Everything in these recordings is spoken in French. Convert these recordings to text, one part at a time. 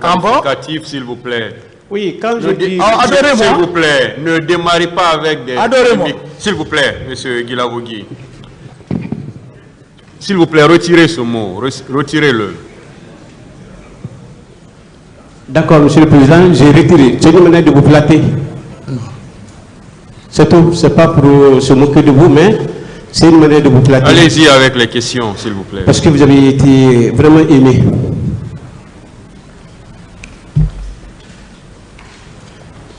qualificatif, s'il vous plaît. Oui, quand je dis... S'il vous plaît, ne démarrez pas avec des... S'il vous plaît, monsieur Guilavogui. S'il vous plaît, retirez ce mot, retirez-le. D'accord, monsieur le président, j'ai retiré. C'est une manière de vous flatter. C'est tout, c'est pas pour se moquer de vous, mais c'est une manière de vous flatter. Allez-y avec les questions, s'il vous plaît. Parce que vous avez été vraiment aimé.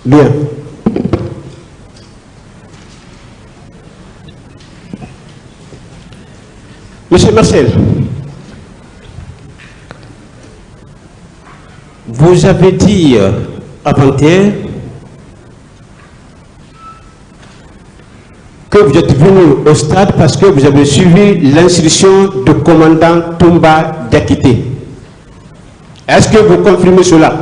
Bien. Monsieur Marcel, vous avez dit avant-hier que vous êtes venu au stade parce que vous avez suivi l'instruction du commandant Toumba Diakité. Est-ce que vous confirmez cela?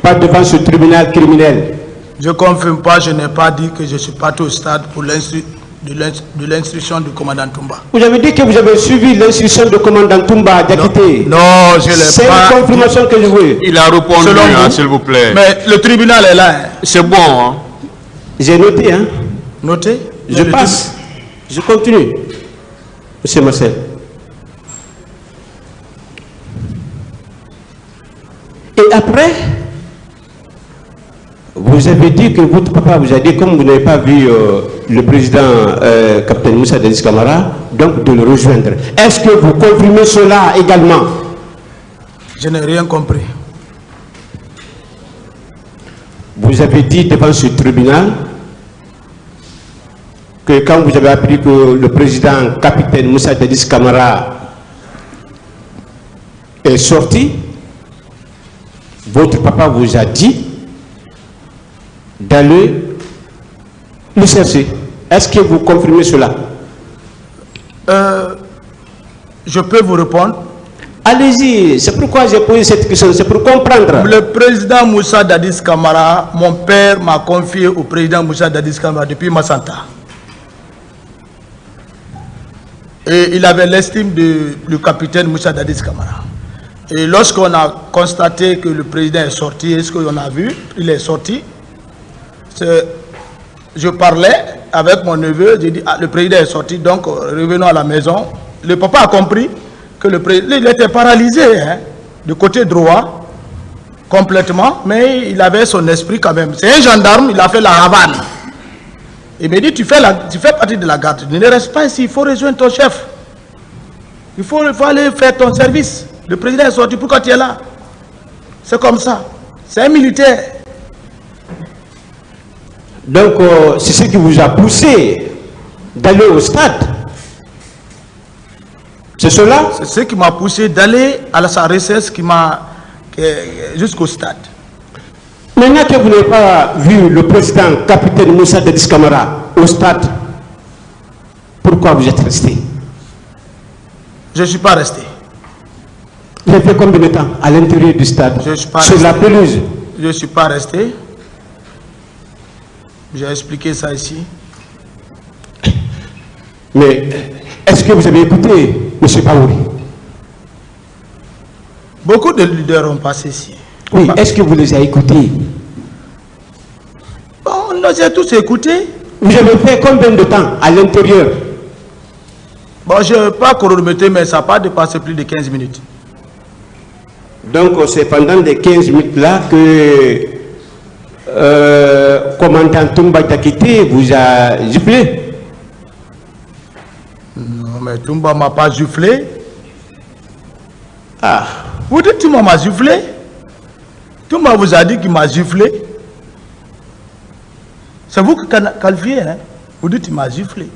Pas devant ce tribunal criminel. Je ne confirme pas, je n'ai pas dit que je suis parti au stade pour de l'instruction du commandant Toumba. Vous avez dit que vous avez suivi l'instruction du commandant Toumba Diakité. Non, je l'ai pas. C'est une confirmation que je veux. Il a répondu, s'il vous plaît. Mais le tribunal est là. Hein. C'est bon, hein? J'ai noté, hein? Noté? Je passe. Je continue. Monsieur Marcel. Et après, vous avez dit que votre papa vous a dit, comme vous n'avez pas vu le président capitaine Moussa Dadis Camara, donc de le rejoindre. Est-ce que vous confirmez cela également? Je n'ai rien compris. Vous avez dit devant ce tribunal que quand vous avez appris que le président capitaine Moussa Dadis Camara est sorti, votre papa vous a dit d'aller le chercher. Est-ce que vous confirmez cela? Je peux vous répondre. Allez-y, c'est pourquoi j'ai posé cette question, c'est pour comprendre. Le président Moussa Dadis Camara, mon père m'a confié au président Moussa Dadis Camara depuis Massanta. Et il avait l'estime du capitaine Moussa Dadis Camara. Et lorsqu'on a constaté que le président est sorti, est-ce qu'on a vu, il est sorti, je parlais avec mon neveu, j'ai dit, ah, le président est sorti, donc revenons à la maison. Le papa a compris que le président, il était paralysé, hein, du côté droit, complètement, mais il avait son esprit quand même. C'est un gendarme, il a fait la Havane. Il m'a dit, tu fais partie de la garde, ne reste pas ici, il faut rejoindre ton chef. Il faut aller faire ton service. Le président est sorti, pourquoi tu es là? C'est comme ça. C'est un militaire. Donc, c'est ce qui vous a poussé d'aller au stade. C'est cela? C'est ce qui m'a poussé d'aller à sa recherche jusqu'au stade. Maintenant que vous n'avez pas vu le président capitaine Moussa Dadis Camara au stade, pourquoi vous êtes resté? Je ne suis pas resté. Vous avez fait combien de temps à l'intérieur du stade? Sur la pelouse? Je ne suis pas resté. J'ai expliqué ça ici. Mais est-ce que vous avez écouté M. Paouri? Beaucoup de leaders ont passé ici. Oui, est-ce que vous les avez écoutés? Bon, on les a tous écoutés. Vous avez fait combien de temps à l'intérieur? Bon, je ne vais pas chronométrer, mais ça n'a pas dépassé plus de 15 minutes. Donc, c'est pendant les 15 minutes-là que commandant Toumba Diakité vous a giflé? Non, mais Toumba ne m'a pas giflé. Ah. Vous dites Toumba m'a giflé? Toumba vous a dit qu'il m'a giflé. C'est vous qui qualifiez, hein? Vous dites qu'il m'a giflé.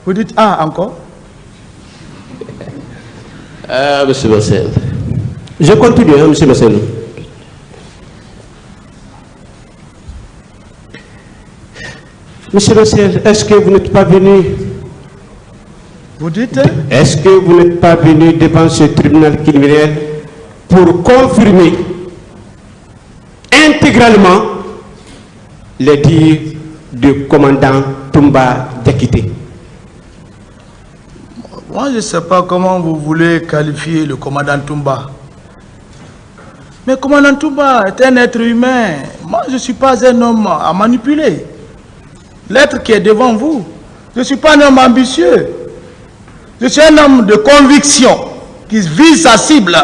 Vous dites, ah, encore? Ah, monsieur Marcel. Je continue, hein, monsieur Marcel. Monsieur Marcel, est-ce que vous n'êtes pas venu? Vous dites? Est-ce que vous n'êtes pas venu devant ce tribunal criminel pour confirmer intégralement les dires du commandant Toumba Diakité? Moi, je ne sais pas comment vous voulez qualifier le commandant Toumba. Mais commandant Toumba est un être humain. Moi, je ne suis pas un homme à manipuler. L'être qui est devant vous, je ne suis pas un homme ambitieux. Je suis un homme de conviction qui vise sa cible.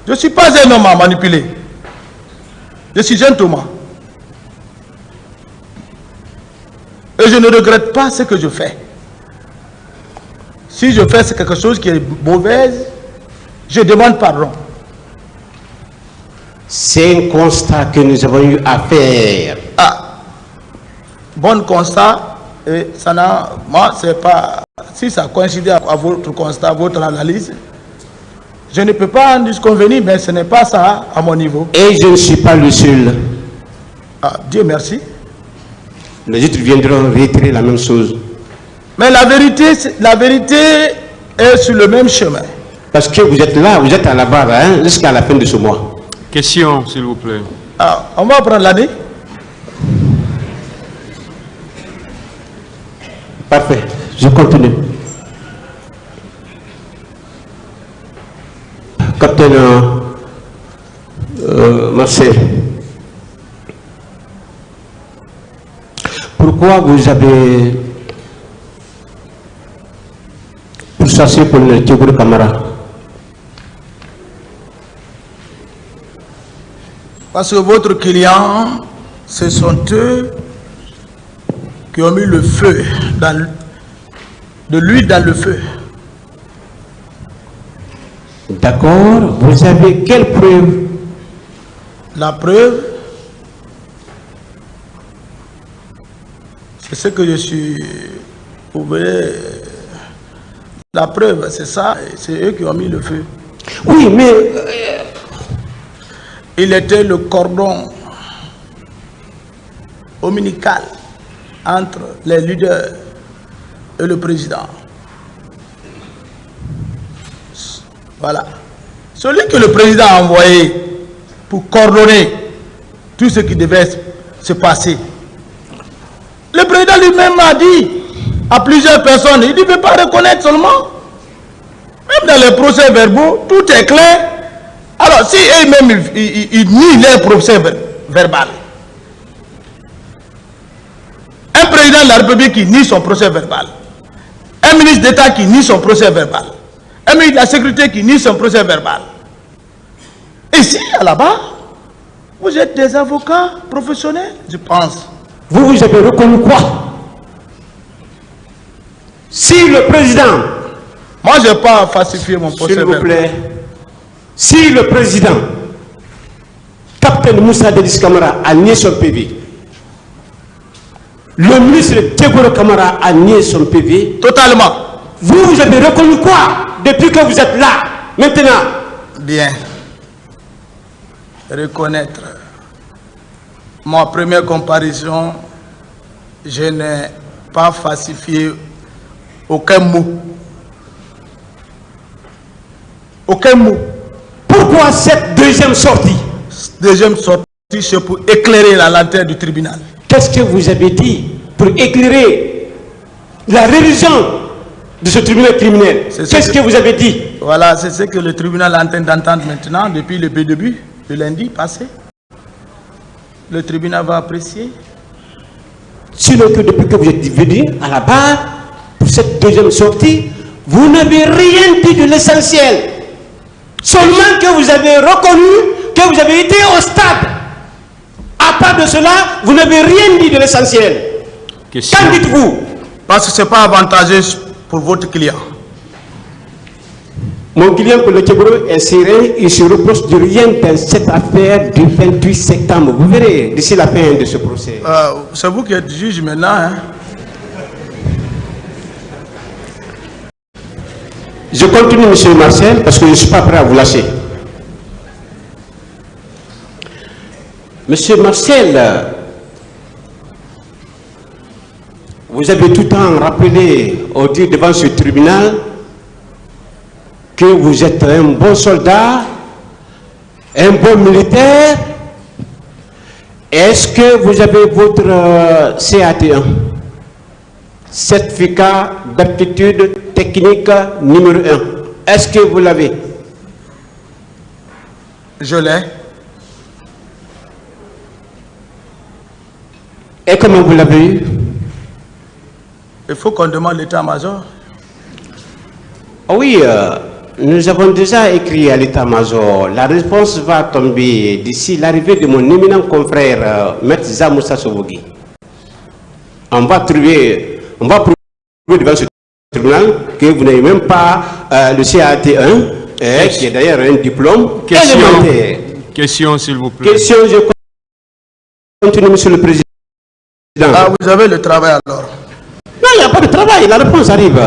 Je ne suis pas un homme à manipuler. Je suis un Thomas. Et je ne regrette pas ce que je fais. Si je fais quelque chose qui est mauvaise, je demande pardon. C'est un constat que nous avons eu à faire. Ah, bon constat, et ça n'a, moi, c'est pas, si ça coïncide à votre constat, votre analyse, je ne peux pas en disconvenir, mais ce n'est pas ça à mon niveau. Et je ne suis pas le seul. Ah, Dieu merci. Les autres viendront réitérer la même chose. Mais la vérité est sur le même chemin. Parce que vous êtes là, vous êtes à la barre, hein, jusqu'à la fin de ce mois. Question, s'il vous plaît. Ah, on va prendre l'année. Parfait, je continue. Capitaine Marcel, pourquoi vous avez pourchassé pour le Tchégourou Camara? Parce que votre client, ce sont eux qui ont mis le feu, de l'huile dans le feu. D'accord, vous avez quelle preuve? La preuve, c'est ce que je suis. Vous voyez, la preuve, c'est ça, c'est eux qui ont mis le feu. Oui, mais il était le cordon ombilical entre les leaders et le président. Voilà. Celui que le président a envoyé pour coordonner tout ce qui devait se passer. Le président lui-même a dit à plusieurs personnes, il ne veut pas reconnaître seulement. Même dans les procès verbaux, tout est clair. Alors, si eux-mêmes, ils nient leur procès verbal, un président de la République qui nie son procès verbal, un ministre d'État qui nie son procès verbal, un ministre de la Sécurité qui nie son procès verbal. Ici, là-bas, vous êtes des avocats professionnels, je pense. vous avez reconnu quoi? Si le président, moi, je n'ai pas falsifié mon procès verbal. s'il vous plaît, si le président, capitaine Moussa Dadis Camara, a nié son PV, le ministre Tchégourou Camara a nié son PV, Totalement. vous avez reconnu quoi depuis que vous êtes là, maintenant? Bien. Reconnaître. Ma première comparaison, je n'ai pas falsifié aucun mot. Aucun mot. Pourquoi cette deuxième sortie? Deuxième sortie, c'est pour éclairer la lanterne du tribunal. Qu'est-ce que vous avez dit pour éclairer la religion de ce tribunal criminel? Qu'est-ce que vous avez dit? Voilà, c'est ce que le tribunal est en train d'entendre maintenant, depuis le début, le lundi passé. Le tribunal va apprécier. Sinon que depuis que vous êtes venu à la barre, pour cette deuxième sortie, vous n'avez rien dit de l'essentiel. Seulement que vous avez reconnu que vous avez été au stade. À part de cela, vous n'avez rien dit de l'essentiel. Qu'en dites-vous? Parce que ce n'est pas avantageux pour votre client. Mon client pour le Tchégourou est serein, il se reproche de rien dans cette affaire du 28 septembre. Vous verrez d'ici la fin de ce procès. C'est vous qui êtes juge maintenant. Hein? Je continue, M. Marcel, parce que je ne suis pas prêt à vous lâcher. Monsieur Marcel, vous avez tout le temps rappelé au dire devant ce tribunal que vous êtes un bon soldat, un bon militaire. Est-ce que vous avez votre CAT1, certificat d'aptitude technique numéro 1? Est-ce que vous l'avez? Je l'ai. Et comment vous l'avez eu? Il faut qu'on demande l'état-major. Oui, nous avons déjà écrit à l'état-major. La réponse va tomber d'ici l'arrivée de mon éminent confrère, Maître Zamoussa Sobogi. On va prouver devant ce tribunal que vous n'avez même pas le CAT1, qui est d'ailleurs un diplôme élémentaire. Question, s'il vous plaît. Question, je continue, Monsieur le Président. Ah, vous avez le travail alors? Non, il n'y a pas de travail, la réponse arrive.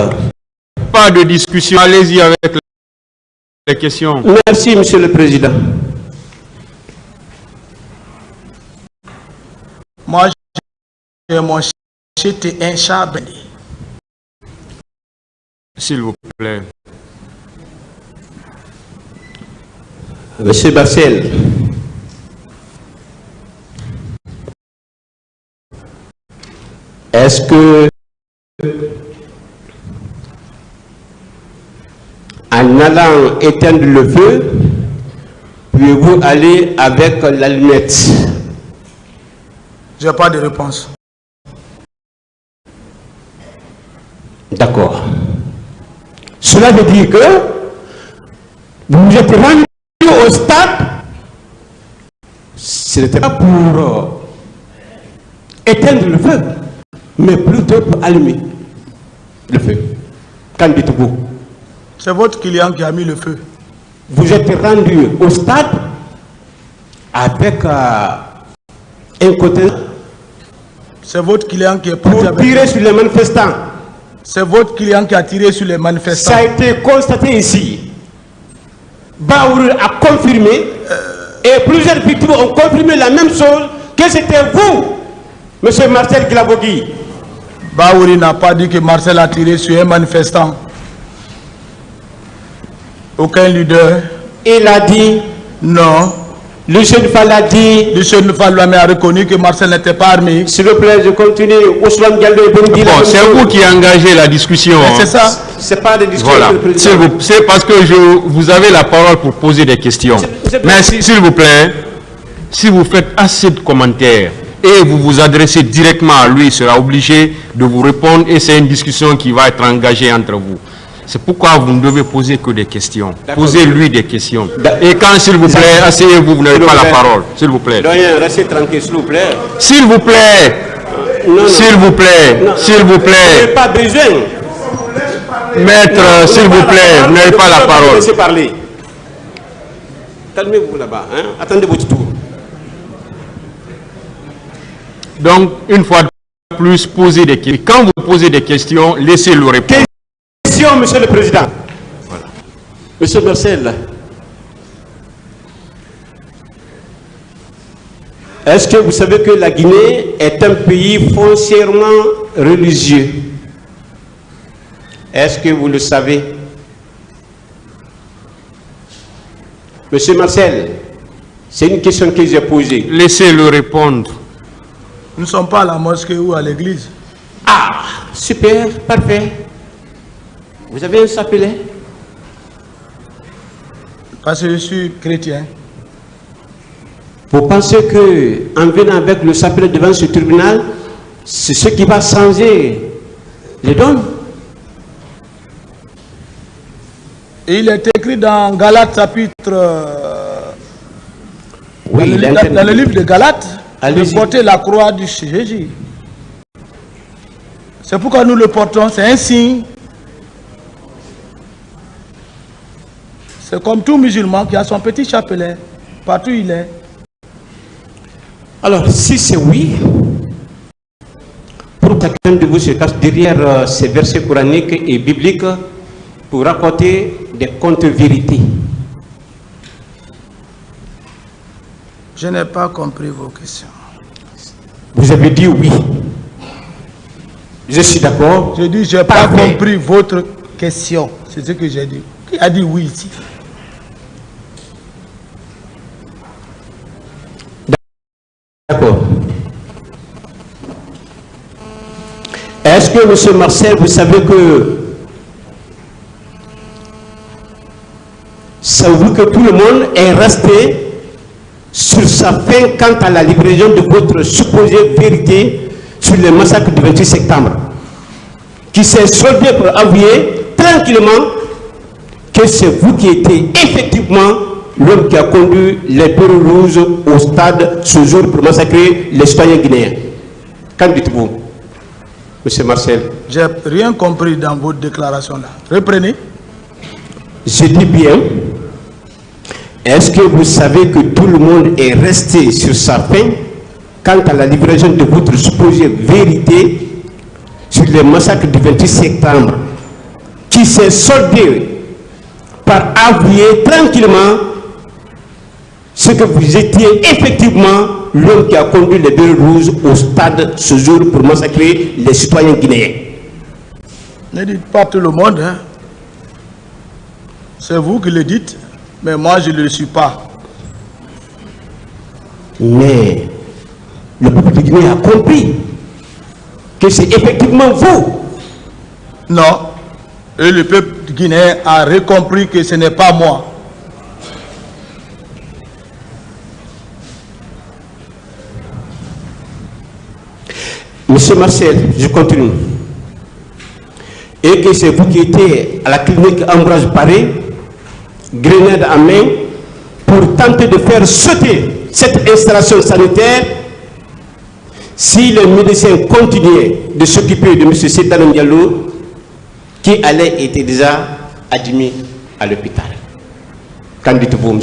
Pas de discussion, allez-y avec les questions. Merci, Monsieur le Président. Moi, j'ai mon GT1 Chabani. S'il vous plaît. Monsieur Barcel. Est-ce que, en allant éteindre le feu, pouvez-vous aller avec l'allumette? Je n'ai pas de réponse. D'accord. Cela veut dire que vous êtes rendu au stade, ce n'était pas pour éteindre le feu, mais plutôt pour allumer le feu. Qu'en dites-vous? C'est votre client qui a mis le feu. Vous êtes rendu au stade avec un côté. C'est votre client qui est parti pour tirer sur les manifestants. C'est votre client qui a tiré sur les manifestants. Ça a été constaté ici. Baour a confirmé et plusieurs victimes ont confirmé la même chose, que c'était vous, M. Marcel Glabogui. Baouri n'a pas dit que Marcel a tiré sur un manifestant. Aucun leader. Il a dit non. Lucien Fall a dit. Lucien Fall a reconnu que Marcel n'était pas armé. S'il vous plaît, je continue. Ousmane Diallo et Bourdi. Bon, c'est vous qui engagez la discussion. C'est ça. C'est pas de discussion. Voilà. C'est parce que vous avez la parole pour poser des questions. Mais s'il vous plaît, si vous faites assez de commentaires et vous vous adressez directement à lui, il sera obligé de vous répondre et c'est une discussion qui va être engagée entre vous. C'est pourquoi vous ne devez poser que des questions. Posez-lui des questions. Et quand, s'il vous plaît, asseyez-vous, vous n'avez pas la parole. S'il vous plaît. Restez tranquille, s'il vous plaît. S'il vous plaît. S'il vous plaît. S'il vous plaît. Vous n'avez pas besoin. Maître, s'il vous plaît, vous n'avez pas la parole. Laissez parler. Calmez-vous là-bas. Hein? Attendez votre tour. Donc, une fois de plus, posez des questions. Quand vous posez des questions, laissez-le répondre. Monsieur le Président. Voilà. Monsieur Marcel, est-ce que vous savez que la Guinée est un pays foncièrement religieux? Est-ce que vous le savez? Monsieur Marcel, c'est une question que j'ai posée. Laissez-le répondre. Nous ne sommes pas à la mosquée ou à l'église. Ah, super, parfait. Vous avez un chapelet? Parce que je suis chrétien. Vous pensez que en venant avec le chapelet devant ce tribunal, c'est ce qui va changer les dons? Et il est écrit dans Galates chapitre... oui, dans le livre de Galates, de porter la croix du Jésus. C'est pourquoi nous le portons, c'est un signe. C'est comme tout musulman qui a son petit chapelet, partout où il est. Alors, si c'est oui, pour chacun de vous se cache derrière ces versets coraniques et bibliques pour rapporter des contre-vérités. Je n'ai pas compris vos questions. Vous avez dit oui. Je suis d'accord. Je dis, je n'ai pas compris votre question. C'est ce que j'ai dit. Qui a dit oui ici? D'accord. Est-ce que, M. Marcel, vous savez que ça veut dire que tout le monde est resté sur sa faim quant à la livraison de votre supposée vérité sur le massacre du 28 septembre, qui s'est soldé pour avouer tranquillement que c'est vous qui étiez effectivement l'homme qui a conduit les Pérous rouges au stade ce jour pour massacrer les citoyens guinéens. Qu'en dites-vous, M. Marcel? J'ai rien compris dans votre déclaration là. Reprenez. Je dis bien, est-ce que vous savez que tout le monde est resté sur sa faim quant à la livraison de votre supposée vérité sur les massacres du 28 septembre, qui s'est soldé par avouer tranquillement ce que vous étiez effectivement l'homme qui a conduit les Bérets Rouges au stade ce jour pour massacrer les citoyens guinéens? Ne dites pas tout le monde, hein. C'est vous qui le dites, mais moi je ne le suis pas. Mais le peuple de Guinée a compris que c'est effectivement vous. Non. Et le peuple guinéen a recompris que ce n'est pas moi. Monsieur Marcel, je continue. Et que c'est vous qui étiez à la clinique Ambroise Paré, grenade en main, pour tenter de faire sauter cette installation sanitaire si les médecins continuaient de s'occuper de M. Sétan Diallo, qui allait être déjà admis à l'hôpital. Qu'en dites-vous, M.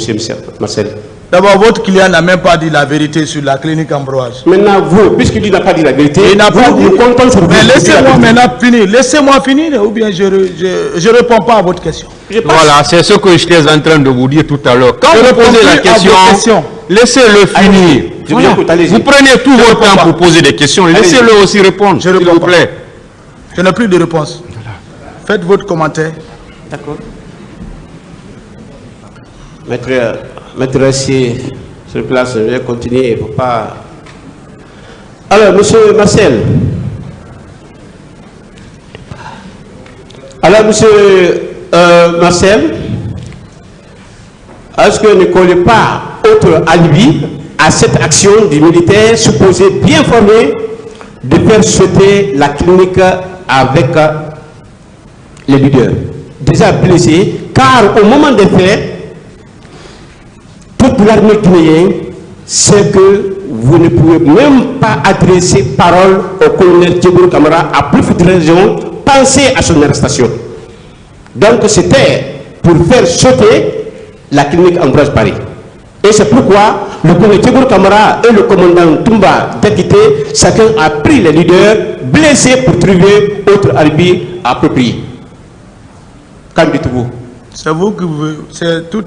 Marcel? D'abord, votre client n'a même pas dit la vérité sur la clinique Ambroise. Maintenant, vous, puisqu'il n'a pas dit la vérité, il n'a pas dit. Mais laissez-moi maintenant finir. Laissez-moi finir, ou bien je ne réponds pas à votre question. Voilà, c'est ce que j'étais en train de vous dire tout à l'heure. Quand vous posez la question, laissez-le finir. Voilà. Vous prenez tout votre temps pour poser des questions. Laissez-le aussi répondre, s'il vous plaît. Je n'ai plus de réponse. Faites votre commentaire. D'accord. Maître assis sur place, je vais continuer. Il ne faut pas... Alors, monsieur Marcel. Alors, monsieur Marcel, est-ce que ne connaît pas autre alibi à cette action du militaire supposé bien formé de faire sauter la clinique avec les leaders déjà blessés, car au moment des faits, toute l'armée guinéenne sait que vous ne pouvez même pas adresser parole au colonel Djibril Camara, à plus forte raison, penser à son arrestation. Donc c'était pour faire sauter la clinique Ambroise Paré. Et c'est pourquoi le colonel Djibril Camara et le commandant Toumba Diakité, chacun a pris les leaders blessés pour trouver autre alibi approprié. Qu'en dites-vous? C'est vous qui vous... C'est tout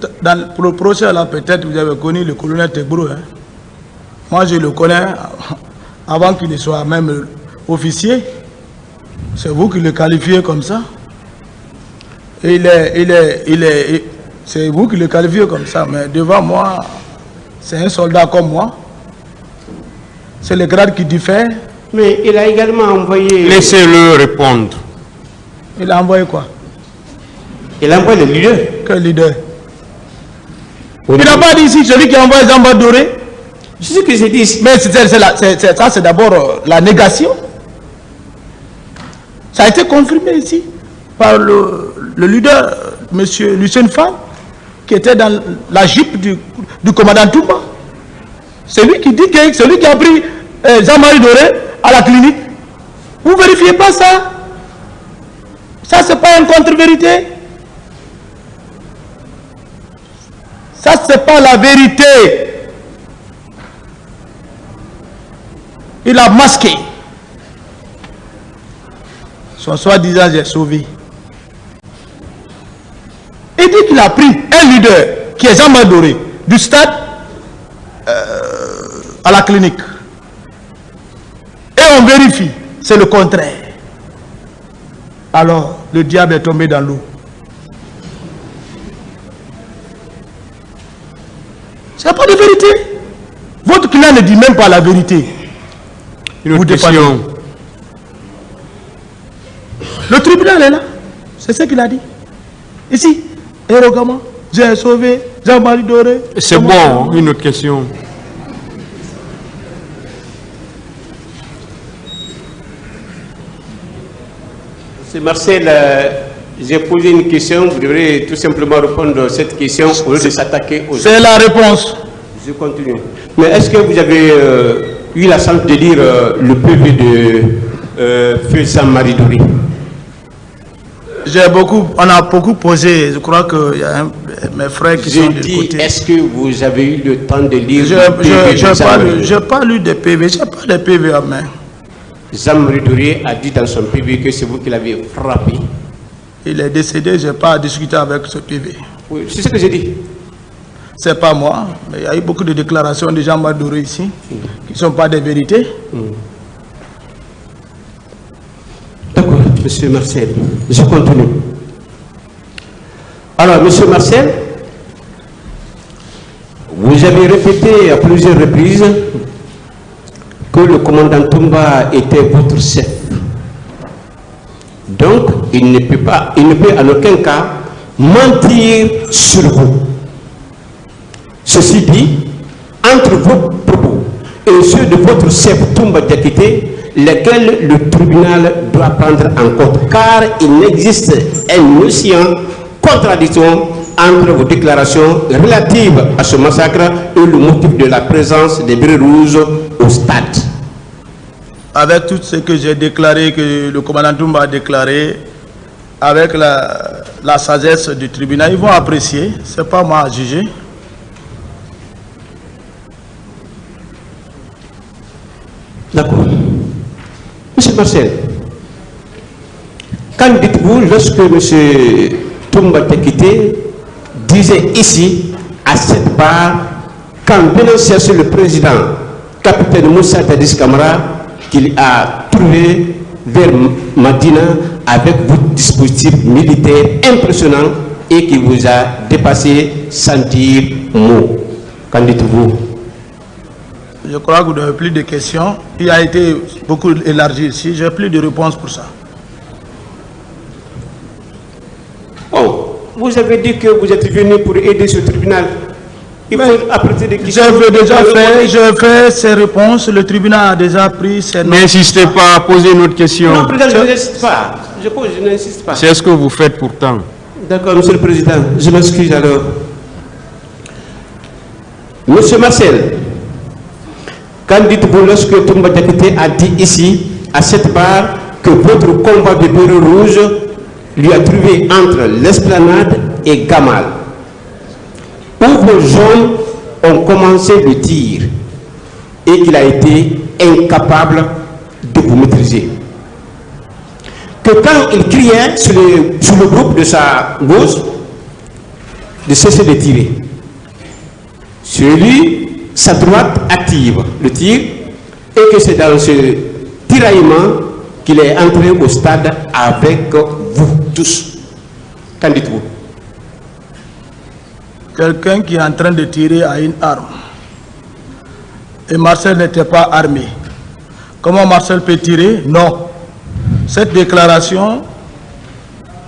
pour le procès là, peut-être vous avez connu le colonel Tegbro. Hein? Moi je le connais avant qu'il ne soit même officier. C'est vous qui le qualifiez comme ça. C'est vous qui le qualifiez comme ça, mais devant moi, c'est un soldat comme moi. C'est le grade qui diffère. Mais il a également envoyé... Laissez-le répondre. Il a envoyé quoi? Il a envoyé le leader. Quel leader? Il n'a pas dit ici celui qui a envoyé Zamba Doré. C'est ce que j'ai dit ici. Mais ça, c'est d'abord la négation. Ça a été confirmé ici par le leader, M. Lucien Fall, qui était dans la jeep du commandant Toumba. C'est lui qui dit que c'est lui qui a pris Jean-Marie Doré à la clinique. Vous ne vérifiez pas ça? Ça, c'est pas une contre-vérité. Ça, c'est pas la vérité. Il a masqué. Son soi-disant, j'ai sauvé. Il dit qu'il a pris un leader, qui est Jean-Marie Doré, du stade à la clinique. Et on vérifie, c'est le contraire. Alors, le diable est tombé dans l'eau. Ce n'est pas de vérité. Votre client ne dit même pas la vérité. Une autre question. Le tribunal est là. C'est ce qu'il a dit. Ici, arrogamment. J'ai sauvé Jean-Marie Doré. C'est bon, une autre question. Monsieur Marcel, j'ai posé une question, vous devrez tout simplement répondre à cette question au lieu de s'attaquer aux autres. C'est la réponse. Je continue. Mais est-ce que vous avez eu la chance de lire le PV de Feu Jean-Marie Doré? On a beaucoup posé, je crois qu'il y a mes frères qui sont de côté. Est-ce que vous avez eu le temps de lire Je n'ai pas lu des PV, je n'ai pas les PV à main. Jean-Marie Doré a dit dans son PV que c'est vous qui l'avez frappé. Il est décédé, je n'ai pas discuté avec ce PV. Oui, c'est ce que j'ai dit. C'est pas moi, mais il y a eu beaucoup de déclarations de Jean-Marie Doré ici, qui ne sont pas des vérités. D'accord, monsieur Marcel, je continue. Alors, monsieur Marcel, vous avez répété à plusieurs reprises que le commandant Toumba était votre chef. Donc, il ne peut en aucun cas mentir sur vous. Ceci dit, entre vos propos et ceux de votre chef Toumba Diakité, lesquels le tribunal doit prendre en compte, car il existe un océan contradictoire entre vos déclarations relatives à ce massacre et le motif de la présence des bérets rouges au stade. Avec tout ce que j'ai déclaré, que le commandant Toumba a déclaré, avec la sagesse du tribunal, ils vont apprécier, ce n'est pas moi à juger. D'accord. Monsieur Marcel, qu'en dites-vous lorsque M. Toumba Diakité disait ici, à cette barre, qu'en venant chercher le président, capitaine Moussa Tadis Camara, qu'il a trouvé vers Madina avec votre dispositif militaire impressionnant et qui vous a dépassé sans dire mot. Qu'en dites-vous? Je crois que vous n'avez plus de questions. Il a été beaucoup élargi ici. Je n'ai plus de réponse pour ça. Oh, vous avez dit que vous êtes venu pour aider ce tribunal. Il faut apporter des questions. J'ai fait ces réponses. Le tribunal a déjà pris ses notes. N'insistez pas à poser une autre question. Non, président, je n'insiste pas. Je n'insiste pas. C'est ce que vous faites pourtant. D'accord, monsieur le président. Je m'excuse alors. Monsieur Marcel, quand dites-vous lorsque Toumba Diakité a dit ici, à cette barre, que votre combat de bureau rouge lui a trouvé entre l'esplanade et Gamal, où vos hommes ont commencé le tir et qu'il a été incapable de vous maîtriser. Que quand il criait sur le groupe de sa gauche de cesser de tirer, sur lui, sa droite active le tir et que c'est dans ce tiraillement qu'il est entré au stade avec vous tous. Qu'en dites-vous? Quelqu'un qui est en train de tirer à une arme. Et Marcel n'était pas armé. Comment Marcel peut tirer? Non. Cette déclaration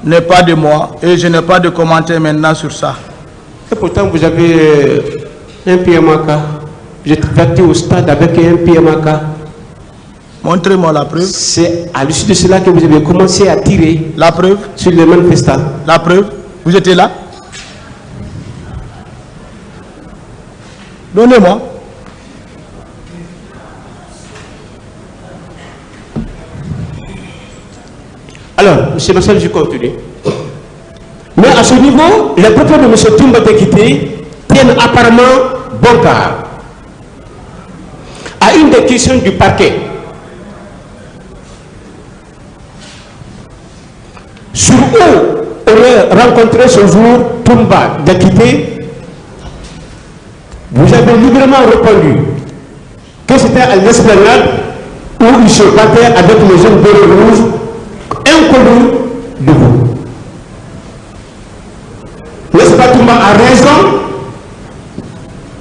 n'est pas de moi et je n'ai pas de commentaire maintenant sur ça. Et pourtant vous avez un PMAK. Vous êtes parti au stade avec un PMAK. Montrez-moi la preuve. C'est à l'issue de cela que vous avez commencé à tirer. La preuve? Sur les manifestants. La preuve? Vous étiez là? Donnez-moi. Alors, M. Marcel, je continue. Mais à ce niveau, les propos de M. Toumba Diakité tiennent apparemment bon quart. À une des questions du parquet, sur où aurait rencontré ce jour Toumba Diakité, vous avez librement répondu que c'était à l'esplanade où il se battait avec les jeunes bérets rouges inconnus de vous. N'est-ce pas? Toumba a raison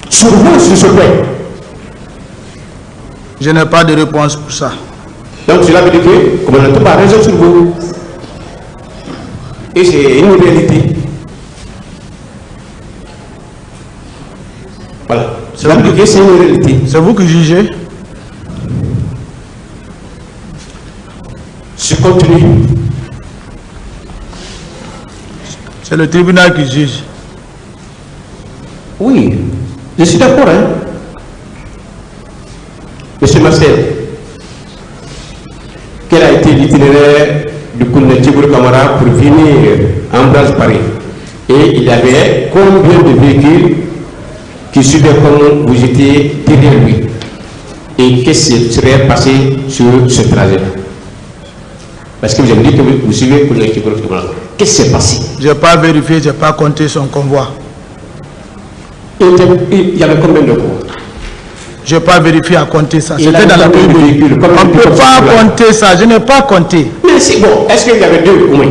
sur vous, sur ce point. Je n'ai pas de réponse pour ça. Donc cela veut dire que commandant Toumba a raison sur vous. Et c'est une réalité. Voilà. C'est une réalité. C'est vous qui jugez. Ce contenu. C'est le tribunal qui juge. Oui, je suis d'accord. Hein? Monsieur Marcel, quel a été l'itinéraire du colonel Tchibourou Kamara pour venir en Branche Paris? Et il y avait combien de véhicules qui suivaient comme vous étiez derrière lui? Et qu'est-ce qui serait passé sur ce trajet? Parce que vous avez dit que vous suivez le colonel Tchibourou Kamara. Qu'est-ce qui s'est passé? Je n'ai pas vérifié, je n'ai pas compté son convoi. Il y avait combien de convois? Je n'ai pas vérifié à compter ça. C'était dans la pays. On ne peut pas compter ça, je n'ai pas compté. Mais c'est bon, est-ce qu'il y avait deux au moins?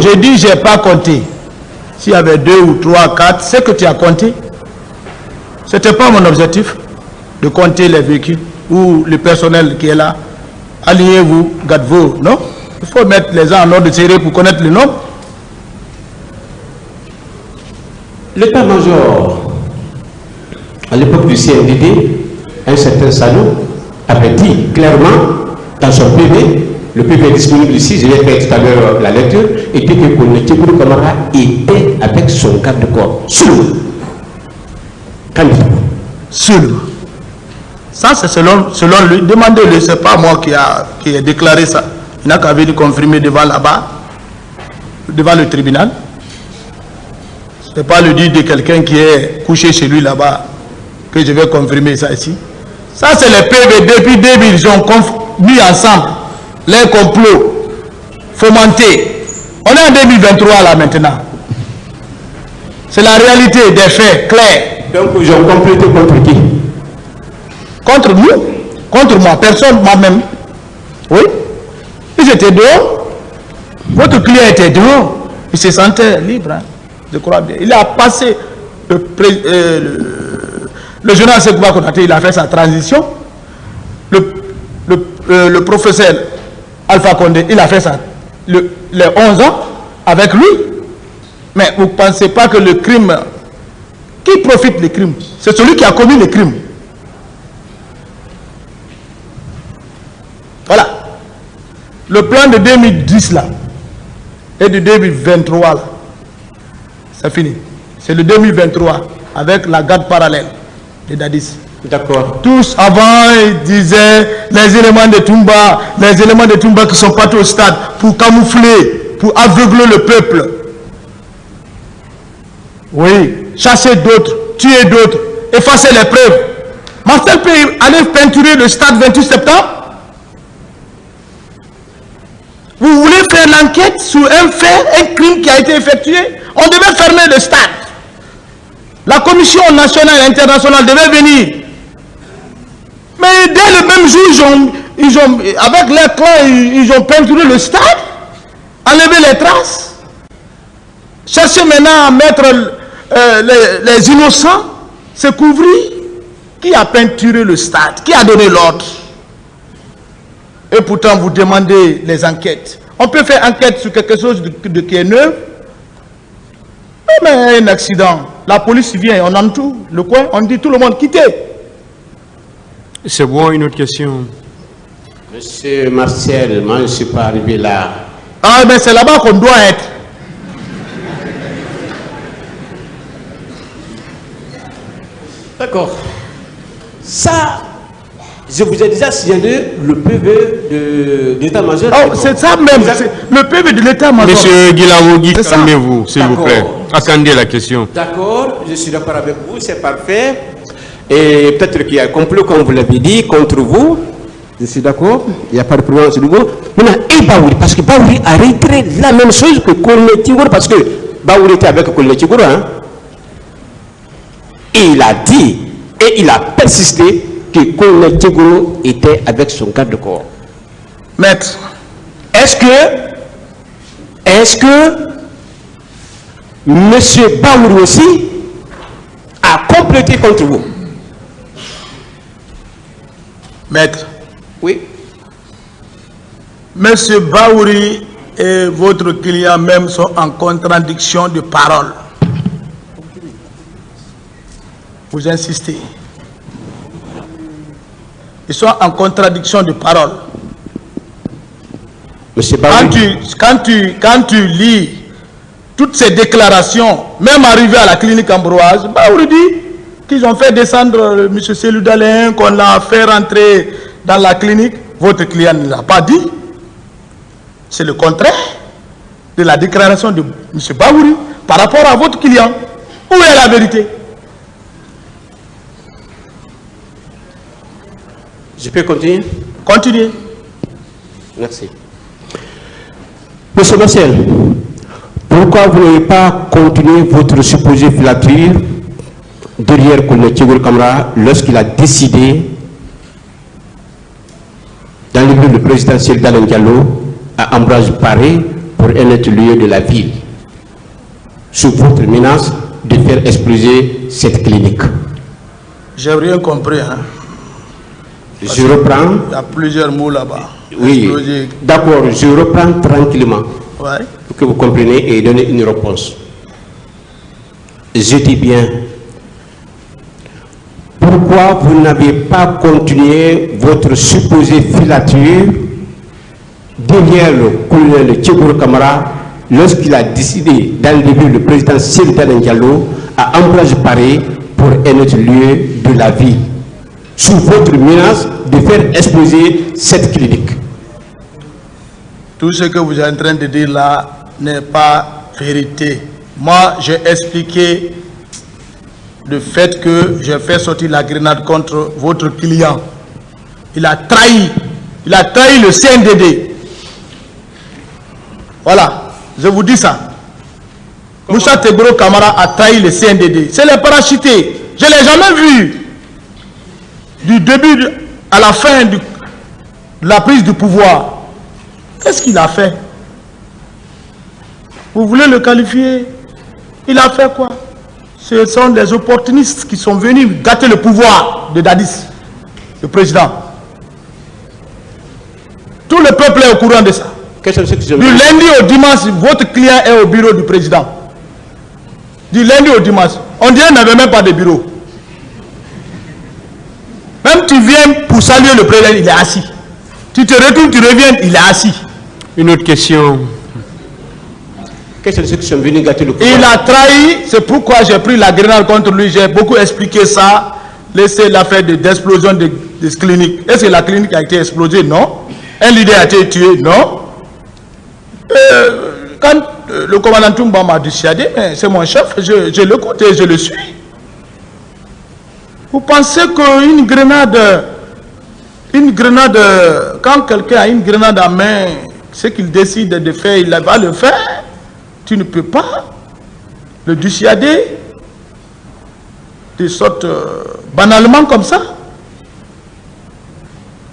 J'ai dit je n'ai pas compté. S'il y avait 2 ou 3, 4, c'est que tu as compté. Ce n'était pas mon objectif de compter les véhicules ou le personnel qui est là. Alignez-vous, gardez-vous, non? Il faut mettre les gens en ordre serré pour connaître le nom. L'état-major, à l'époque du CNDD, un certain Salou avait dit clairement dans son PV, le PV est disponible ici, je vais faire tout à l'heure la lecture, et dit que le colonel Tchibourou Kamara était avec son garde-corps. Seul. Seul. Ça, c'est selon lui. Demandez-le, ce n'est pas moi qui ai déclaré ça. Il n'a qu'à venir confirmer devant là-bas, devant le tribunal. Ce n'est pas le dire de quelqu'un qui est couché chez lui là-bas que je vais confirmer ça ici. Ça, c'est les PV. Depuis 2000, ils ont mis ensemble les complots fomentés. On est en 2023 là maintenant. C'est la réalité des faits clairs. Donc, ils ont complété contre qui? Contre nous? Contre moi, personne, moi-même. Oui. Ils étaient dehors. Votre client était dehors. Il se sentait libre. Hein. Je crois bien. Il a passé le journal Sekouba Konaté, il a fait sa transition. Le professeur Alpha Condé, il a fait les 11 ans avec lui. Mais vous ne pensez pas que le crime, qui profite des crimes? C'est celui qui a commis le crime. Voilà. Le plan de 2010 là, et de 2023 là, c'est fini. C'est le 2023 avec la garde parallèle de Dadis. D'accord. Tous avant, ils disaient les éléments de Toumba qui sont partis au stade pour camoufler, pour aveugler le peuple. Oui, chasser d'autres, tuer d'autres, effacer les preuves. Marcel peut aller peinturer le stade 28 septembre. Vous voulez faire l'enquête sur un fait, un crime qui a été effectué? On devait fermer le stade. La commission nationale et internationale devait venir. Mais dès le même jour, avec les clans, ils ont peinturé le stade, enlevé les traces, chercher maintenant à mettre les innocents, se couvrir. Qui a peinturé le stade? Qui a donné l'ordre? Et pourtant, vous demandez les enquêtes. On peut faire enquête sur quelque chose qui est neuf. Mais un accident, la police vient, on entoure le coin, on dit tout le monde quittez. C'est bon, une autre question. Monsieur Marcel, moi je ne suis pas arrivé là. Ah, mais c'est là-bas qu'on doit être. D'accord. Ça, je vous ai déjà signalé le PV de l'état-major. Oh, c'est ça même, le PV de l'état-major. Monsieur Guilaougui, calmez-vous, s'il vous plaît. Attendez la question. D'accord, je suis d'accord avec vous, c'est parfait. Et peut-être qu'il y a un complot, comme vous l'avez dit, contre vous. Je suis d'accord, il n'y a pas de problème sur le niveau. Maintenant, et Baouri, parce que Baouri a réitéré la même chose que Colonel Tchibourou, parce que Baouri était avec Colonel Tchibourou, hein. Et il a dit, et il a persisté, que Colonel Tchibourou était avec son garde-corps. Maître, est-ce que M. Baouri aussi a complété contre vous? Maître. Oui. Monsieur Baouri et votre client même sont en contradiction de parole. vous insistez. Ils sont en contradiction de parole. Monsieur Baouri. Quand tu lis toutes ces déclarations, même arrivé à la clinique Ambroise, Baouri dit qu'ils ont fait descendre M. Cellou Dalein, qu'on l'a fait rentrer dans la clinique. Votre client ne l'a pas dit. C'est le contraire de la déclaration de M. Baouri par rapport à votre client. Où est la vérité? Je peux continuer? Continuez. Merci. Monsieur Marcel, pourquoi vous n'avez pas continué votre supposée filature derrière Colonel Tchégour Kamara lorsqu'il a décidé d'enlever le président Cellou Dalein Diallo à Ambroise Paré pour un autre lieu de la ville, sous votre menace de faire exploser cette clinique? J'ai rien compris. Hein? Je reprends. Il y a plusieurs mots là-bas. Oui, d'accord, je reprends tranquillement. Ouais. Pour que vous compreniez et donner une réponse. Je dis bien, pourquoi vous n'avez pas continué votre supposée filature derrière le colonel Tchégour Kamara lorsqu'il a décidé d'enlever le président Cellou Dalein Diallo à Ambroise Paré pour un autre lieu de la ville, sous votre menace de faire exploser cette clinique? Tout ce que vous êtes en train de dire là n'est pas vérité. Moi, j'ai expliqué le fait que j'ai fait sortir la grenade contre votre client. Il a trahi le CNDD. Voilà, je vous dis ça. Moussa Teboro Kamara a trahi le CNDD. C'est les parachutés. Je ne l'ai jamais vu. Du début à la fin de la prise du pouvoir. Qu'est-ce qu'il a fait? Vous voulez le qualifier? Il a fait quoi? Ce sont des opportunistes qui sont venus gâter le pouvoir de Dadis, le président. Tout le peuple est au courant de ça. Du lundi au dimanche, votre client est au bureau du président. Du lundi au dimanche. On dirait qu'il n'avait même pas de bureau. Même tu viens pour saluer le président, il est assis. Tu te retournes, tu reviens, il est assis. Une autre question. Quels sont ceux qui sont venus gâter le pouvoir? Il a trahi, c'est pourquoi j'ai pris la grenade contre lui. J'ai beaucoup expliqué ça. Laissez l'affaire d'explosion de clinique. Est-ce que la clinique a été explosée? Non. Un leader a été tué? Non. Quand le commandant Toumba m'a dissuadé, c'est mon chef, je l'écoute et je le suis. Vous pensez qu'une grenade, quand quelqu'un a une grenade en main, ce qu'il décide de faire, il va le faire. Tu ne peux pas le dissuader de sorte banalement comme ça.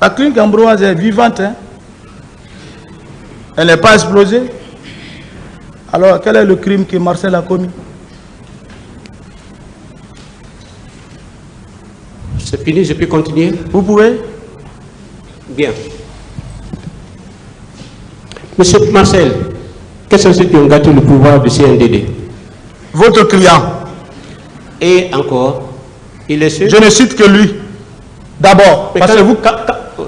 La clinique Ambroise est vivante. Hein? Elle n'est pas explosée. Alors, quel est le crime que Marcel a commis? C'est fini, je peux continuer? Vous pouvez? Bien. Monsieur Marcel, quels sont ceux qui ont gâté le pouvoir du CNDD? Votre client. Et encore, il est sûr? Je ne cite que lui. D'abord, parce que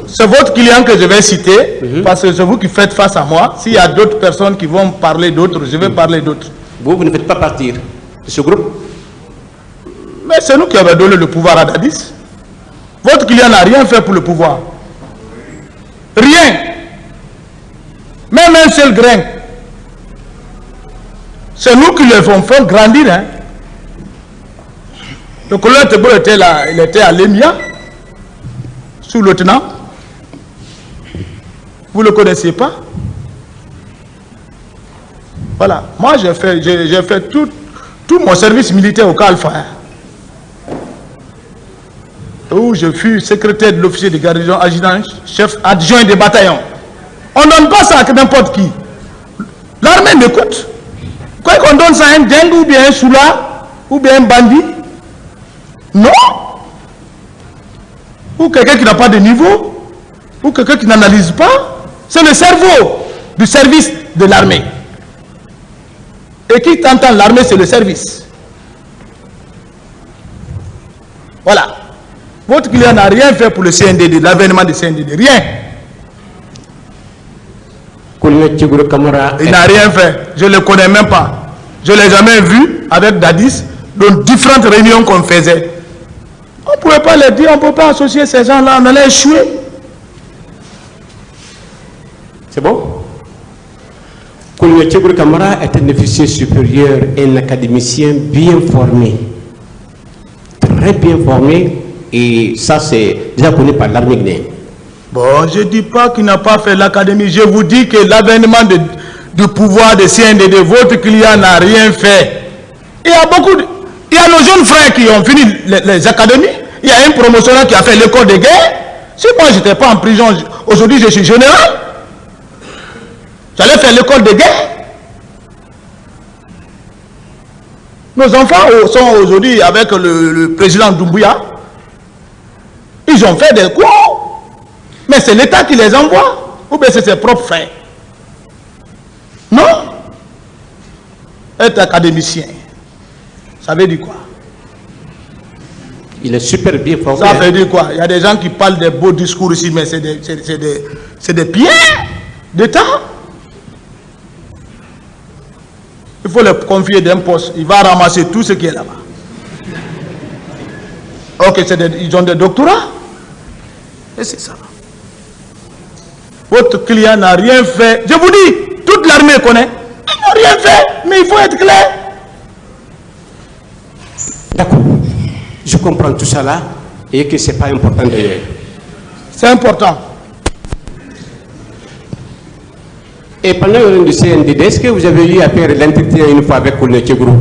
c'est votre client que je vais citer, parce que c'est vous qui faites face à moi. S'il y a d'autres personnes qui vont parler d'autres, je vais parler d'autres. Vous ne faites pas partir de ce groupe? Mais c'est nous qui avons donné le pouvoir à Dadis. Votre client n'a rien fait pour le pouvoir. Rien. Même un seul grain. C'est nous qui le font grandir. Hein. Le colonel Teboro était là, il était à l'EMIA, sous-lieutenant. Vous ne le connaissez pas? Voilà. Moi, j'ai fait tout mon service militaire au Calfa. Hein, où je fus secrétaire de l'officier de garnison, adjudant, chef adjoint des bataillons. On ne donne pas ça à n'importe qui. L'armée m'écoute. Quoi qu'on donne ça à un dingue ou bien un soula ou bien un bandit? Non. Ou quelqu'un qui n'a pas de niveau, ou quelqu'un qui n'analyse pas. C'est le cerveau du service de l'armée. Et qui t'entend, l'armée, c'est le service. Voilà. Votre client n'a rien fait pour le CNDD, l'avènement du CNDD. Rien. Il n'a rien fait. Je ne le connais même pas. Je ne l'ai jamais vu avec Dadis dans différentes réunions qu'on faisait. On ne pouvait pas le dire, on ne peut pas associer ces gens-là, on allait échouer. C'est bon? Koulibaly Tchégour Kamara est un officier supérieur et un académicien bien formé. Très bien formé. Et ça, c'est déjà connu par l'armée guinéenne. Bon, je ne dis pas qu'il n'a pas fait l'académie. Je vous dis que l'avènement du pouvoir de CNDD, votre client n'a rien fait. Il y a beaucoup de... Il y a nos jeunes frères qui ont fini les académies. Il y a un promotionnaire qui a fait l'école de guerre. Si moi, je n'étais pas en prison, aujourd'hui, je suis général. J'allais faire l'école de guerre. Nos enfants sont aujourd'hui avec le président Doumbouya. Ils ont fait des cours. Mais c'est l'État qui les envoie. Ou bien c'est ses propres frères. Non. Être académicien, ça veut dire quoi? Il est super bien formé. Ça veut dire quoi? Il y a des gens qui parlent des beaux discours ici, mais c'est des pierres d'État. Il faut le confier d'un poste. Il va ramasser tout ce qui est là-bas. Ok, ils ont des doctorats. Et c'est ça. Votre client n'a rien fait. Je vous dis, toute l'armée connaît. Ils n'ont rien fait, mais il faut être clair. D'accord. Je comprends tout ça là et que ce n'est pas important d'ailleurs. C'est important. Et pendant le CNDD, est-ce que vous avez eu à faire l'entretien une fois avec Koulibaly Tchégour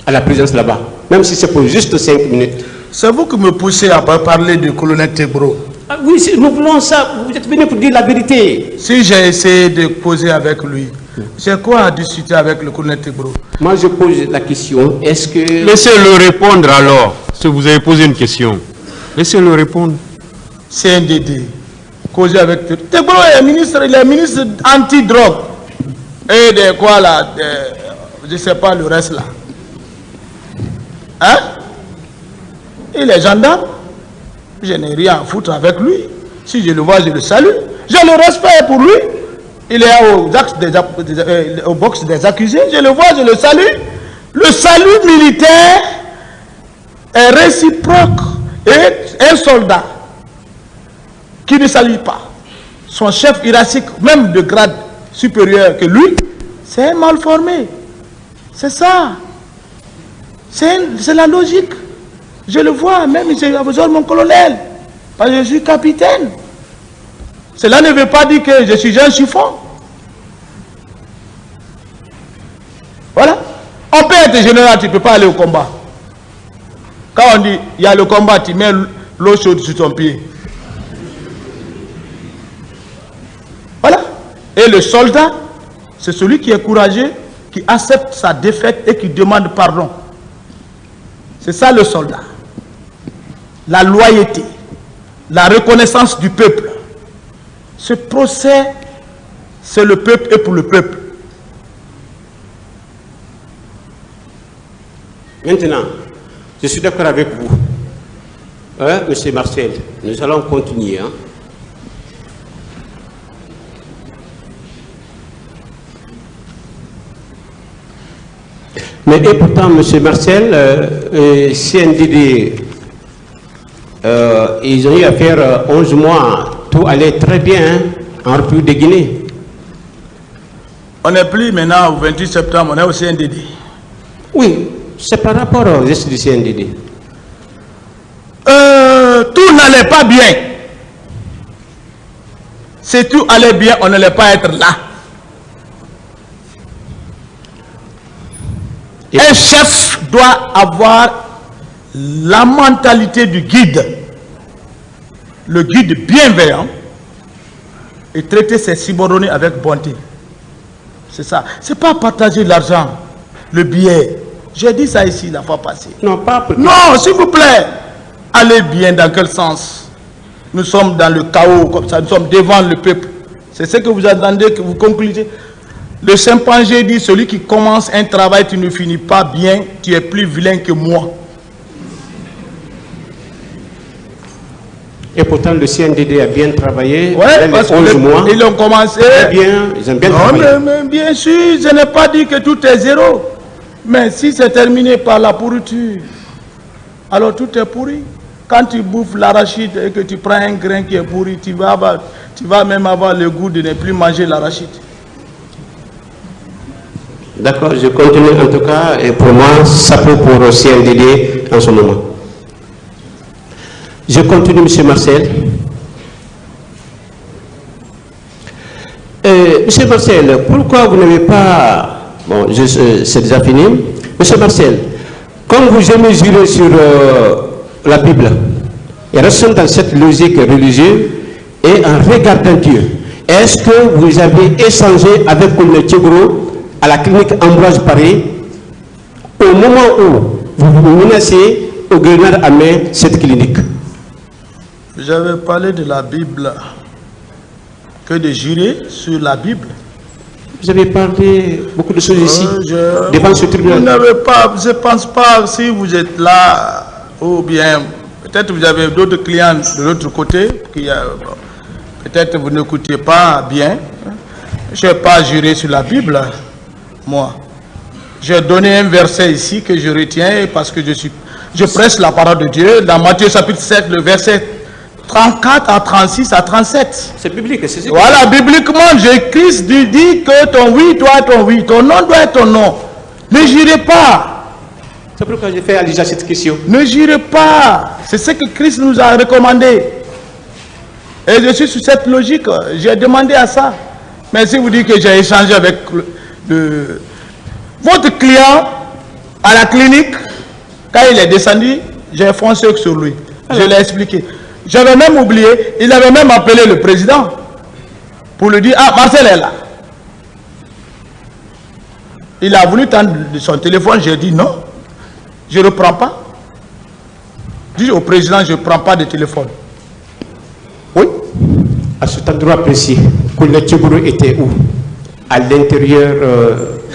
à la présence là-bas, même si c'est pour juste 5 minutes? C'est vous qui me poussez à parler du colonel Tebro. Ah oui, nous voulons ça. Vous êtes venu pour dire la vérité. Si j'ai essayé de causer avec lui, c'est quoi à discuter avec le colonel Tebro? Moi, je pose la question. Est-ce que... Laissez-le répondre alors. Si vous avez posé une question, laissez-le répondre. CNDD. Causer avec Tebro est ministre anti-drogue. Et de quoi là? Je ne sais pas le reste là. Hein? Il est gendarme. Je n'ai rien à foutre avec lui. Si je le vois, je le salue. J'ai le respect pour lui. Il est au box des accusés. Je le vois, je le salue. Le salut militaire est réciproque. Et un soldat qui ne salue pas son chef hiérarchique, même de grade supérieur que lui, c'est un mal formé. C'est ça. C'est la logique. Je le vois, même j'ai besoin de mon colonel. Parce que je suis capitaine. Cela ne veut pas dire que je suis un chiffon. Voilà. On peut être général, tu ne peux pas aller au combat. Quand on dit, il y a le combat, tu mets l'eau chaude sur ton pied. Voilà. Et le soldat, c'est celui qui est courageux, qui accepte sa défaite et qui demande pardon. C'est ça le soldat. La loyauté, la reconnaissance du peuple. Ce procès, c'est le peuple et pour le peuple. Maintenant, je suis d'accord avec vous. Monsieur Marcel, nous allons continuer. Hein. Mais et pourtant, monsieur Marcel, CNDD, ils ont eu à faire 11 mois, tout allait très bien en République de Guinée. On n'est plus maintenant au 28 septembre, on est au CNDD. Oui, c'est par rapport au geste du CNDD. Tout n'allait pas bien. Si tout allait bien, on n'allait pas être là. Un chef doit avoir la mentalité du guide. Le guide bienveillant et traiter ses subordonnés avec bonté. C'est ça. C'est pas partager l'argent, le billet. J'ai dit ça ici la fois passée. Non, pas... Non, s'il vous plaît. Allez bien dans quel sens? Nous sommes dans le chaos comme ça. Nous sommes devant le peuple. C'est ce que vous attendez, que vous concluez. Le chimpanzé dit, celui qui commence un travail, tu ne finis pas bien, tu es plus vilain que moi. Et pourtant, le CNDD a bien travaillé. Ouais, parce les 11 mois. Ils ont commencé. Ils ont bien travaillé. Mais bien sûr, je n'ai pas dit que tout est zéro. Mais si c'est terminé par la pourriture, alors tout est pourri. Quand tu bouffes l'arachide et que tu prends un grain qui est pourri, tu vas même avoir le goût de ne plus manger l'arachide. D'accord, je continue en tout cas. Et pour moi, ça peut pour le CNDD en ce moment. Je continue, M. Marcel. M. Marcel, pourquoi vous n'avez pas... Bon, c'est déjà fini. M. Marcel, comme vous aimez jurer sur la Bible, et restons dans cette logique religieuse, et en regardant Dieu, est-ce que vous avez échangé avec Colonel Tchegro à la clinique Ambroise Paris, au moment où vous menacez au grenade à main cette clinique? J'avais parlé de la Bible, que de jurer sur la Bible. Vous avez parlé beaucoup de choses ici, devant ce tribunal. Vous n'avez pas, je ne pense pas, si vous êtes là, ou bien, peut-être vous avez d'autres clients de l'autre côté, peut-être vous n'écoutez pas bien. Je n'ai pas juré sur la Bible, moi. J'ai donné un verset ici que je retiens parce que je prêche la parole de Dieu. Dans Matthieu chapitre 7, le verset 34 à 36 à 37. C'est biblique, c'est ça. Voilà, bibliquement, Christ dit que ton oui doit être ton oui, ton non doit être ton non. Ne jurez pas. C'est pourquoi j'ai fait allusion à cette question. Ne jurez pas. C'est ce que Christ nous a recommandé. Et je suis sur cette logique. J'ai demandé à ça. Mais si vous dites que j'ai échangé avec votre client à la clinique, quand il est descendu, j'ai foncé sur lui. Je l'ai expliqué. J'avais même oublié, il avait même appelé le président pour lui dire, ah, Marcel est là. Il a voulu tendre son téléphone, j'ai dit non, je ne le prends pas. Je dis au président, je ne prends pas de téléphone. Oui. À cet endroit précis, Colonel Tchegro était où? À l'intérieur.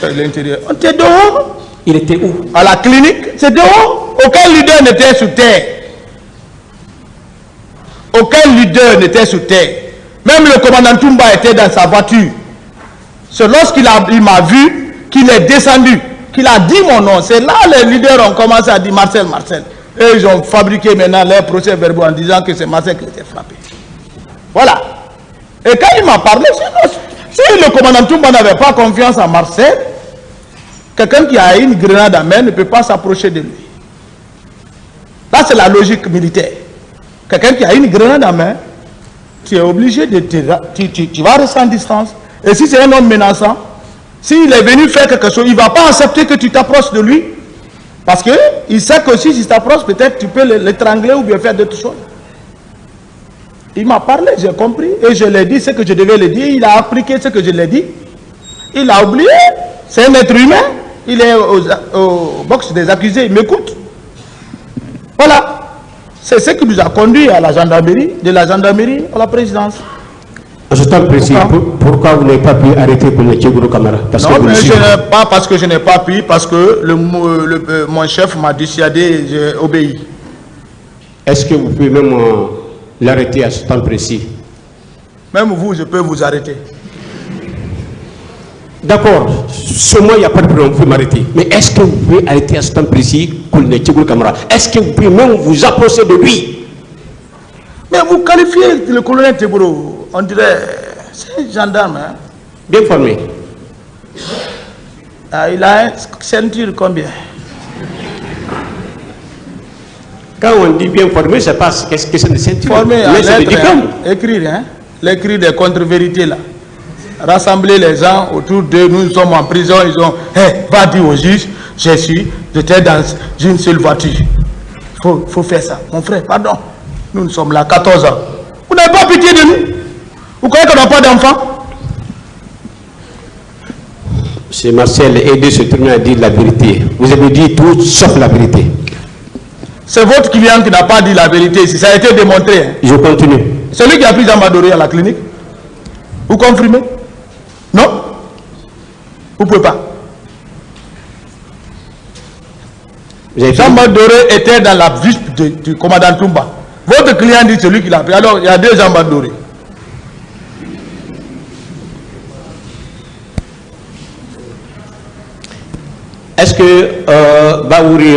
À l'intérieur. On était dehors. Il était où? À la clinique, c'est dehors. Aucun leader n'était sur terre. Aucun leader n'était sur terre. Même le commandant Toumba était dans sa voiture. C'est lorsqu'il m'a vu qu'il est descendu, qu'il a dit mon nom. C'est là que les leaders ont commencé à dire Marcel, Marcel. Et ils ont fabriqué maintenant leurs procès-verbaux en disant que c'est Marcel qui était frappé. Voilà. Et quand il m'a parlé, si le commandant Toumba n'avait pas confiance en Marcel, quelqu'un qui a une grenade à main ne peut pas s'approcher de lui. Là, c'est la logique militaire. Quelqu'un qui a une grenade à main, tu es obligé de tu vas rester en distance. Et si c'est un homme menaçant, s'il est venu faire quelque chose, il ne va pas accepter que tu t'approches de lui. Parce qu'il sait que si tu t'approches, peut-être tu peux l'étrangler ou bien faire d'autres choses. Il m'a parlé, j'ai compris. Et je l'ai dit ce que je devais le dire. Il a appliqué ce que je l'ai dit. Il a oublié. C'est un être humain. Il est au box des accusés. Il m'écoute. Voilà. C'est ce qui nous a conduit à la gendarmerie, de la gendarmerie à la présidence. Je t'en précise, pourquoi vous n'avez pas pu arrêter pour le Tchegro Camara? Non, mais je n'ai pas parce que je n'ai pas pu, parce que mon chef m'a dissuadé, j'ai obéi. Est-ce que vous pouvez même l'arrêter à ce temps précis? Même vous, je peux vous arrêter. D'accord, sur moi, il n'y a pas de problème, vous pouvez m'arrêter. Mais est-ce que vous pouvez arrêter à ce temps précis Colonel Tchegro Camara? Est-ce que vous pouvez même vous approcher de lui? Mais vous qualifiez le colonel Tchegro, on dirait, c'est un gendarme. Hein? Bien formé. Ah, il a une ceinture combien? Quand on dit bien formé, c'est pas qu'est-ce que c'est une ceinture. Formé à lettres, écrire, hein? L'écrit des contre-vérités là. Rassembler les gens autour d'eux, nous sommes en prison, ils ont, va dire au juge, j'étais dans une seule voiture. Faut faire ça. Mon frère, pardon. Nous sommes là, 14 ans. Vous n'avez pas pitié de nous? Vous croyez qu'on n'a pas d'enfants? C'est Marcel, aidez ce tribunal à dire la vérité. Vous avez dit tout sauf la vérité. C'est votre client qui n'a pas dit la vérité ici. Ça a été démontré. Hein. Je continue. C'est lui qui a pris Jean Badoré à la clinique. Vous confirmez? Non? Vous ne pouvez pas. Jean Badoré était dans la vue du commandant Toumba. Votre client dit celui qui l'a pris. Alors, il y a 2 Jean Marie Doré. Est-ce que Baouri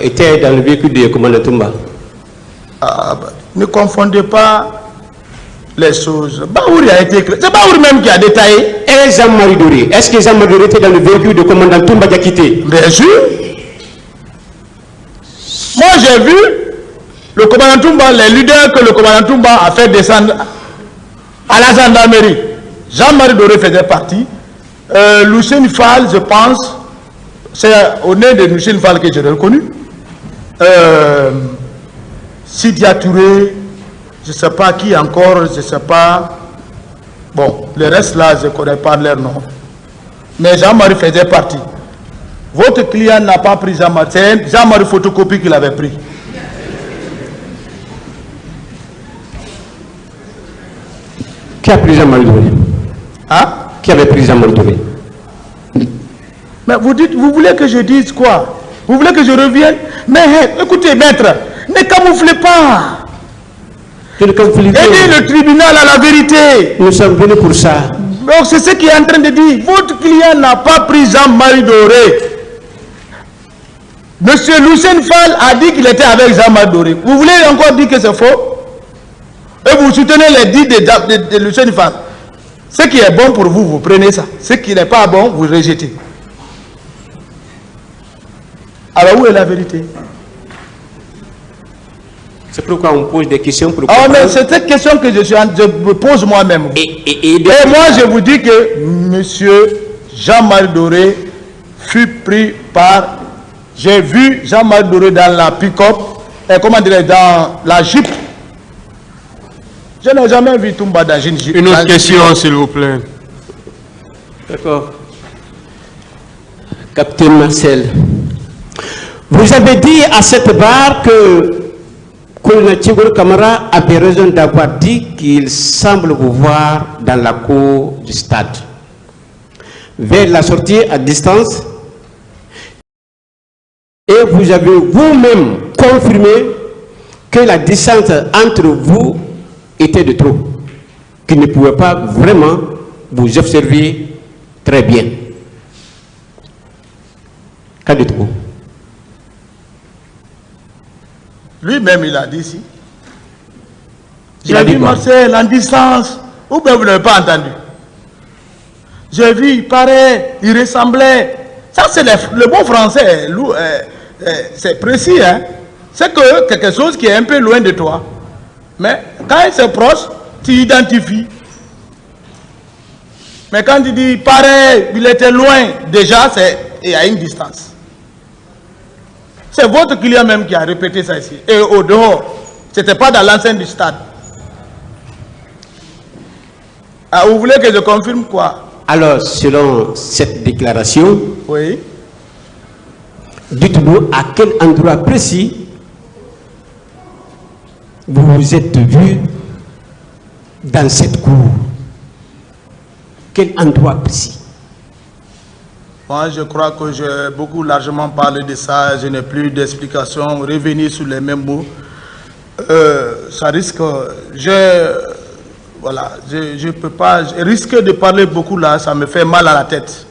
était dans le véhicule de commandant Toumba? Ne confondez pas les choses. Baouri a été... C'est Baouri même qui a détaillé. Et Jean-Marie Doré, est-ce que Jean-Marie Doré était dans le véhicule de commandant Toumba Diakité? Bien sûr. Moi, j'ai vu le commandant Toumba, les leaders que le commandant Toumba a fait descendre à la gendarmerie. Jean-Marie Doré faisait partie. Lucien Fall, je pense, c'est au nez de Lucien Fall que j'ai reconnu. Sidia Touré, je ne sais pas qui encore, je ne sais pas. Bon, le reste là, je ne connais pas leur nom. Mais Jean-Marie faisait partie. Votre client n'a pas pris Jean-Marie. C'est Jean-Marie photocopie qu'il avait pris. Qui a pris Jean-Marie Doré? Hein? Qui avait pris Jean-Marie Doré? Mais vous dites, vous voulez que je dise quoi? Vous voulez que je revienne? Mais écoutez, maître, ne camouflez pas. Et dit le tribunal à la vérité. Nous sommes venus pour ça. Donc c'est ce qu'il est en train de dire. Votre client n'a pas pris Jean-Marie Doré. Monsieur Lucien Fall a dit qu'il était avec Jean-Marie Doré. Vous voulez encore dire que c'est faux? Et vous soutenez les dits de Lucien Fall. Ce qui est bon pour vous, vous prenez ça. Ce qui n'est pas bon, vous rejetez. Alors où est la vérité? C'est pourquoi on pose des questions pour... Ah, mais c'est cette question que je me pose moi-même. Et moi, je vous dis que monsieur Jean-Marie Doré fut pris par... J'ai vu Jean-Marie Doré dans la pick-up, comment dirais-je, dans la Jeep. Je n'ai jamais vu Toumba dans une Jeep. Une autre question, s'il vous plaît. D'accord. Capitaine Marcel, vous avez dit à cette barre que Colonel Tchigoro Kamara avait raison d'avoir dit qu'il semble vous voir dans la cour du stade. Vers la sortie à distance, et vous avez vous-même confirmé que la distance entre vous était de trop, qu'il ne pouvait pas vraiment vous observer très bien. Qu'en dites-vous? Lui-même, il a dit si. Il a dit Marcel, en distance. Ou bien vous n'avez pas entendu? J'ai vu, il paraît, il ressemblait. Ça, c'est le bon français. C'est précis, hein. C'est que quelque chose qui est un peu loin de toi. Mais quand il se proche, tu identifies. Mais quand il dit, il paraît, il était loin, déjà, il y a une distance. C'est votre client même qui a répété ça ici. Et au dehors, ce n'était pas dans l'enceinte du stade. Ah, vous voulez que je confirme quoi? Alors, selon cette déclaration, oui. Dites-nous à quel endroit précis vous vous êtes vu dans cette cour. Quel endroit précis? Moi, je crois que j'ai beaucoup largement parlé de ça. Je n'ai plus d'explication. Revenir sur les mêmes mots, ça risque. Voilà, je peux pas. Je risque de parler beaucoup là. Ça me fait mal à la tête.